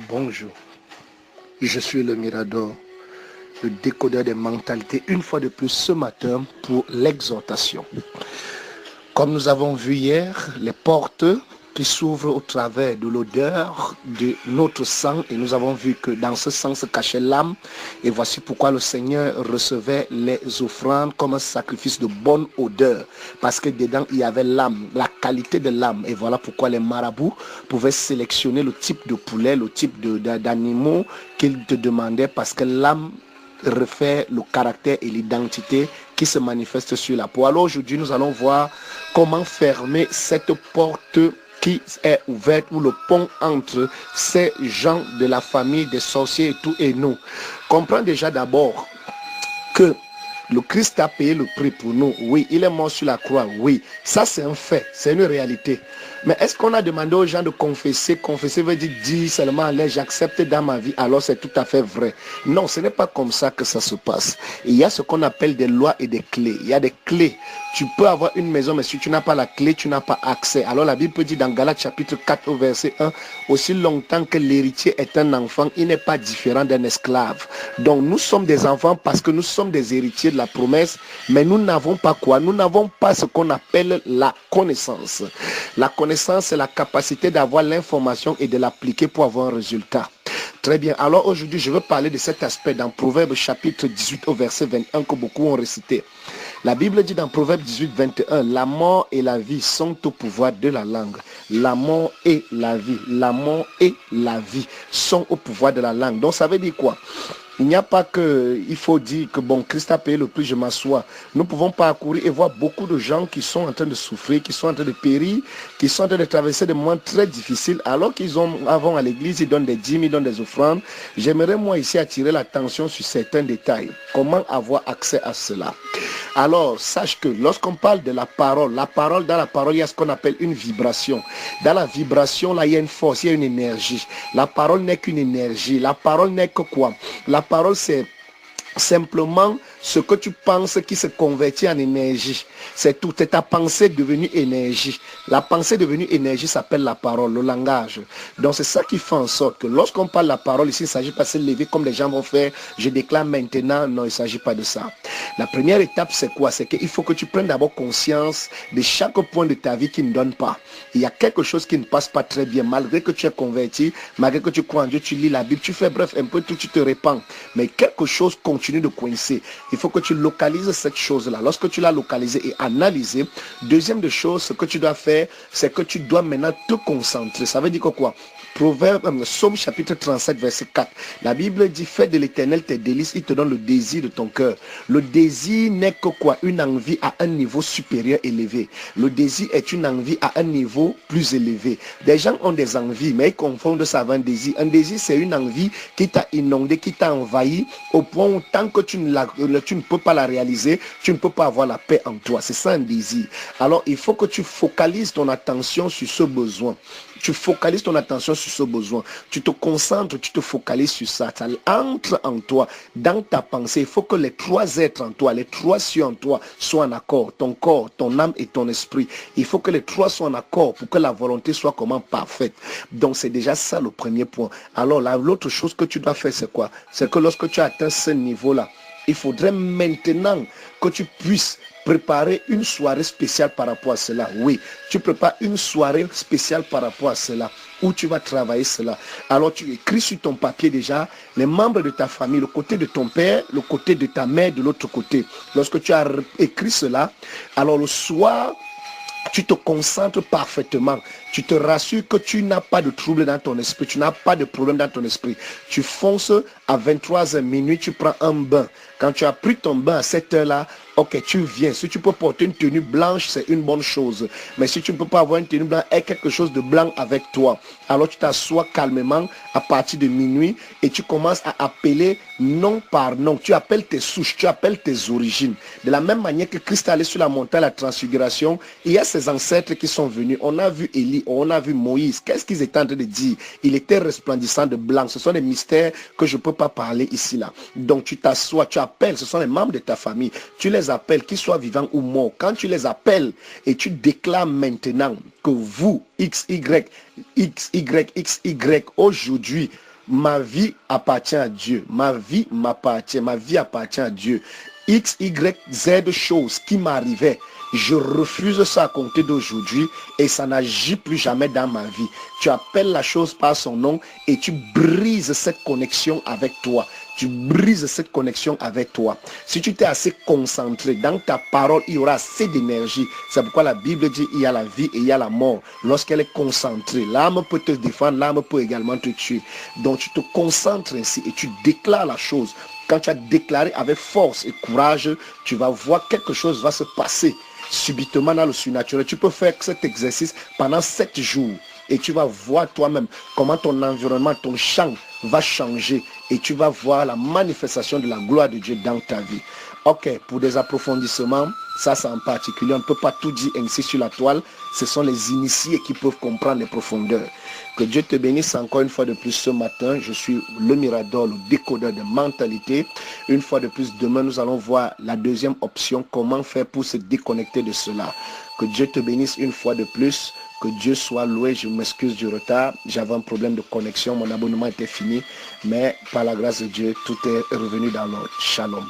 Bonjour, je suis le Mirador, le décodeur des mentalités, une fois de plus ce matin pour l'exhortation. Comme nous avons vu hier, les portes qui s'ouvrent au travers de l'odeur de notre sang, et nous avons vu que dans ce sang se cachait l'âme, et voici pourquoi le Seigneur recevait les offrandes comme un sacrifice de bonne odeur, parce que dedans il y avait l'âme, la qualité de l'âme, et voilà pourquoi les marabouts pouvaient sélectionner le type de poulet, le type d'animaux qu'ils te demandaient, parce que l'âme refait le caractère et l'identité qui se manifeste sur la peau. Alors aujourd'hui, nous allons voir comment fermer cette porte qui est ouverte, ou le pont entre ces gens de la famille des sorciers et tout et nous. Comprends déjà d'abord que le Christ a payé le prix pour nous. Oui, il est mort sur la croix. Oui, ça c'est un fait, c'est une réalité. Mais est-ce qu'on a demandé aux gens de confesser? Confesser veut dire seulement, allez, j'accepte dans ma vie, alors c'est tout à fait vrai. Non, ce n'est pas comme ça que ça se passe. Il y a ce qu'on appelle des lois et des clés. Il y a des clés. Tu peux avoir une maison, mais si tu n'as pas la clé, tu n'as pas accès. Alors la Bible peut dire dans Galates chapitre 4 au verset 1, aussi longtemps que l'héritier est un enfant, il n'est pas différent d'un esclave. Donc nous sommes des enfants parce que nous sommes des héritiers de la promesse, mais nous n'avons pas quoi? Nous n'avons pas ce qu'on appelle la connaissance. La connaissance, c'est la capacité d'avoir l'information et de l'appliquer pour avoir un résultat. Très bien. Alors aujourd'hui, je veux parler de cet aspect dans Proverbe chapitre 18 au verset 21 que beaucoup ont récité. La Bible dit dans Proverbe 18, 21, la mort et la vie sont au pouvoir de la langue. La mort et la vie sont au pouvoir de la langue. Donc ça veut dire quoi? Il n'y a pas que, il faut dire que bon, Christ a payé le prix, je m'assois. Nous pouvons parcourir et voir beaucoup de gens qui sont en train de souffrir, qui sont en train de périr, qui sont en train de traverser des moments très difficiles, alors qu'ils ont, avant à l'église, ils donnent des dîmes, ils donnent des offrandes. J'aimerais moi ici attirer l'attention sur certains détails. Comment avoir accès à cela? Alors, sache que lorsqu'on parle de la parole, dans la parole, il y a ce qu'on appelle une vibration. Dans la vibration, là, il y a une force, il y a une énergie. La parole n'est qu'une énergie. La parole n'est que quoi? La parole, c'est simplement ce que tu penses qui se convertit en énergie. C'est tout. C'est ta pensée devenue énergie. La pensée devenue énergie s'appelle la parole, le langage. Donc c'est ça qui fait en sorte que lorsqu'on parle la parole, ici il ne s'agit pas de se lever comme les gens vont faire. Je déclare maintenant. Non, il ne s'agit pas de ça. La première étape, c'est quoi? C'est qu'il faut que tu prennes d'abord conscience de chaque point de ta vie qui ne donne pas. Il y a quelque chose qui ne passe pas très bien, malgré que tu es converti, malgré que tu crois en Dieu, tu lis la Bible, tu fais bref un peu tout, tu te répands. Mais quelque chose continue de coincer. Il faut que tu localises cette chose-là. Lorsque tu l'as localisée et analysée, deuxième de chose, ce que tu dois faire, c'est que tu dois maintenant te concentrer. Ça veut dire que quoi? Psaume chapitre 37, verset 4. La Bible dit, fais de l'Éternel tes délices, il te donne le désir de ton cœur. Le désir n'est que quoi? Une envie à un niveau supérieur élevé. Le désir est une envie à un niveau plus élevé. Des gens ont des envies, mais ils confondent ça avec un désir. Un désir, c'est une envie qui t'a inondé, qui t'a envahi, au point où tant que tu ne peux pas la réaliser, tu ne peux pas avoir la paix en toi. C'est ça un désir. Alors, il faut que tu focalises ton attention sur ce besoin. Tu focalises ton attention sur ce besoin. Tu te concentres, tu te focalises sur ça. Ça entre en toi, dans ta pensée. Il faut que les trois êtres en toi, les trois cieux en toi soient en accord. Ton corps, ton âme et ton esprit. Il faut que les trois soient en accord pour que la volonté soit comment parfaite. Donc c'est déjà ça le premier point. Alors l'autre chose que tu dois faire, c'est quoi? C'est que lorsque tu as atteint ce niveau-là, il faudrait maintenant que tu puisses préparer une soirée spéciale par rapport à cela. Oui, tu prépares une soirée spéciale par rapport à cela, où tu vas travailler cela. Alors tu écris sur ton papier déjà les membres de ta famille, le côté de ton père, le côté de ta mère, de l'autre côté. Lorsque tu as écrit cela, alors le soir, tu te concentres parfaitement. Tu te rassures que tu n'as pas de trouble dans ton esprit. Tu n'as pas de problème dans ton esprit. Tu fonces à 23h minuit, tu prends un bain. Quand tu as pris ton bain à cette heure-là, ok, tu viens. Si tu peux porter une tenue blanche, c'est une bonne chose. Mais si tu ne peux pas avoir une tenue blanche, aie quelque chose de blanc avec toi. Alors tu t'assois calmement à partir de minuit et tu commences à appeler nom par nom. Tu appelles tes souches, tu appelles tes origines. De la même manière que Christ allait sur la montagne, la transfiguration, il y a ses ancêtres qui sont venus. On a vu Élie, on a vu Moïse. Qu'est-ce qu'ils étaient en train de dire? Il était resplendissant de blanc. Ce sont des mystères que je ne peux pas parler ici, là. Donc tu t'assois, tu appelles. Ce sont les membres de ta famille. Tu les appelles, qu'ils soient vivants ou morts. Quand tu les appelles et tu déclares maintenant que vous, XY, aujourd'hui, Ma vie appartient à Dieu. Ma vie m'appartient. Ma vie appartient à Dieu. X, Y, Z choses qui m'arrivaient. Je refuse ça à compter d'aujourd'hui et ça n'agit plus jamais dans ma vie. Tu appelles la chose par son nom et tu brises cette connexion avec toi. Tu brises cette connexion avec toi. Si tu t'es assez concentré dans ta parole, il y aura assez d'énergie. C'est pourquoi la Bible dit il y a la vie et il y a la mort. Lorsqu'elle est concentrée, l'âme peut te défendre, l'âme peut également te tuer. Donc tu te concentres ainsi et tu déclares la chose. Quand tu as déclaré avec force et courage, tu vas voir quelque chose va se passer subitement dans le surnaturel. Tu peux faire cet exercice pendant 7 jours et tu vas voir toi-même comment ton environnement, ton champ va changer et tu vas voir la manifestation de la gloire de Dieu dans ta vie. Ok, pour des approfondissements, ça c'est en particulier, on ne peut pas tout dire ainsi sur la toile. Ce sont les initiés qui peuvent comprendre les profondeurs. Que Dieu te bénisse encore une fois de plus ce matin. Je suis le Mirador, le décodeur de mentalité. Une fois de plus, demain, nous allons voir la deuxième option, comment faire pour se déconnecter de cela. Que Dieu te bénisse une fois de plus. Que Dieu soit loué. Je m'excuse du retard. J'avais un problème de connexion. Mon abonnement était fini. Mais par la grâce de Dieu, tout est revenu dans l'ordre. Shalom.